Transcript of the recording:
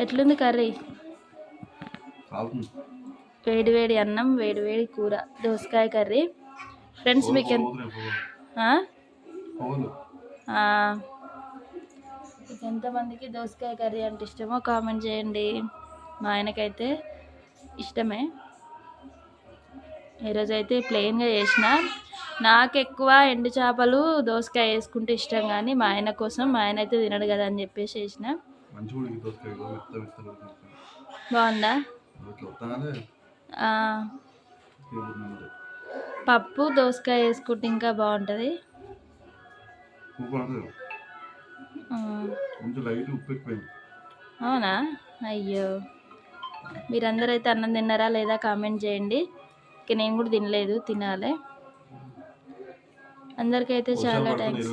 ఎట్లుంది కర్రీ? వేడి వేడి అన్నం, వేడి వేడి కూర, దోసకాయ కర్రీ. ఫ్రెండ్స్ మీకు ఎంతమందికి దోసకాయ కర్రీ అంటే ఇష్టమో కామెంట్ చేయండి. మా ఆయనకైతే ఇష్టమే. ఈరోజు అయితే ప్లెయిన్గా చేసిన. నాకు ఎక్కువ ఎండు చేపలు దోసకాయ వేసుకుంటే ఇష్టం, కానీ మా ఆయన కోసం, మా ఆయన అయితే తినడు కదా అని చెప్పేసి వేసిన. బాగుందా? పప్పు దోసకాయ వేసుకుంటే ఇంకా బాగుంటుంది. అవునా? అయ్యో, మీరందరూ అయితే అన్నం తిన్నారా లేదా కామెంట్ చేయండి. ఇక నేను కూడా తినలేదు, తినాలి. అందరికైతే చాలా థ్యాంక్స్.